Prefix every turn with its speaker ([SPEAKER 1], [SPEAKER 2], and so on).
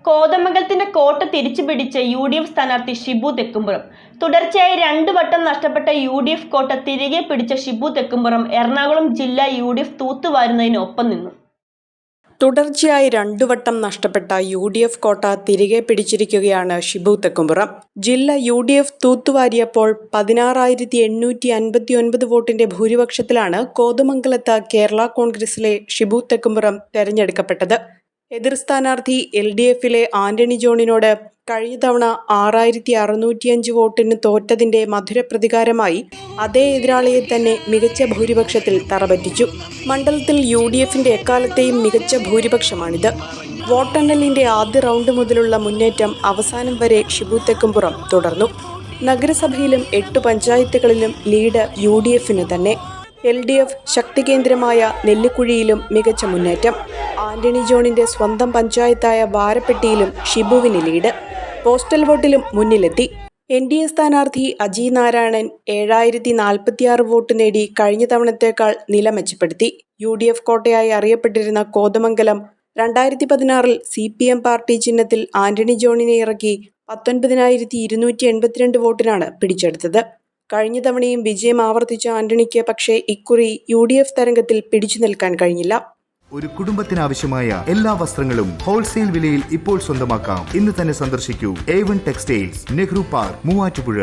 [SPEAKER 1] കോതമംഗലത്തിന്റെ കോട്ട തിരിച്ചുപിടിച്ച UDF സ്ഥാനാർത്ഥി ഷിബു തെക്കുംപുറം. തുടർച്ചയായി 2 വട്ടം നഷ്ടപ്പെട്ട UDF കോട്ട തിരികെ പിടിച്ച ഷിബു തെക്കുംപുറം എറണാകുളം ജില്ലാ UDF തൂത്തുവാരുന്നതിന് ഒപ്പം നിന്നു.
[SPEAKER 2] തുടർച്ചയായി 2 വട്ടം നഷ്ടപ്പെട്ട UDF കോട്ട തിരികെ പിടിച്ചിരിക്കുകയാണ് ഷിബു തെക്കുംപുറം. ജില്ല UDF തൂത്തുവാരിയപ്പോൾ 16,859 വോട്ടിന്റെ ഭൂരിപക്ഷത്തിലാണ് കോതമംഗലത്ത് കേരള കോൺഗ്രസിലെ ഷിബു തെക്കുംപുറം തെരഞ്ഞെടുക്കപ്പെട്ടത്. എതിർ സ്ഥാനാർത്ഥി LDFിലെ ആന്റണി ജോണിനോട് കഴിഞ്ഞ തവണ 6,605 വോട്ടിന് തോറ്റതിന്റെ മധുരപ്രതികാരമായി അതേ എതിരാളിയെ തന്നെ മികച്ച ഭൂരിപക്ഷത്തിൽ തറപറ്റിച്ചു. മണ്ഡലത്തിൽ UDFിന്റെ എക്കാലത്തെയും മികച്ച ഭൂരിപക്ഷമാണിത്. വോട്ടെണ്ണലിന്റെ ആദ്യ റൗണ്ട് മുതലുള്ള മുന്നേറ്റം അവസാനം വരെ ഷിബു തെക്കുംപുറം തുടർന്നു. നഗരസഭയിലും 8 പഞ്ചായത്തുകളിലും ലീഡ് UDFിന് തന്നെ. LDF ശക്തി കേന്ദ്രമായ നെല്ലിക്കുഴിയിലും മികച്ച മുന്നേറ്റം. ആന്റണി ജോണിന്റെ സ്വന്തം പഞ്ചായത്തായ വാരപ്പെട്ടിയിലും ഷിബുവിന് ലീഡ്. പോസ്റ്റൽ വോട്ടിലും മുന്നിലെത്തി. NDA സ്ഥാനാർത്ഥി അജി നാരായണൻ 7,046 വോട്ട് നേടി കഴിഞ്ഞ തവണത്തേക്കാൾ നില മെച്ചപ്പെടുത്തി. UDF കോട്ടയായി അറിയപ്പെട്ടിരുന്ന കോതമംഗലം 2016 CPM പാർട്ടി ചിഹ്നത്തിൽ ആന്റണി ജോണിനെ ഇറക്കി 19,282 വോട്ടിനാണ് പിടിച്ചെടുത്തത്. കഴിഞ്ഞ തവണയും വിജയം ആവർത്തിച്ച ആന്റണിക്ക് പക്ഷേ ഇക്കുറി UDF തരംഗത്തിൽ പിടിച്ചു നിൽക്കാൻ കഴിഞ്ഞില്ല.
[SPEAKER 3] ഒരു കുടുംബത്തിനാവശ്യമായ എല്ലാ വസ്ത്രങ്ങളും ഹോൾസെയിൽ വിലയിൽ ഇപ്പോൾ സ്വന്തമാക്കാം. ഇന്ന് തന്നെ സന്ദർശിക്കൂ A1 textiles, Nehru park, Muvattupuzha.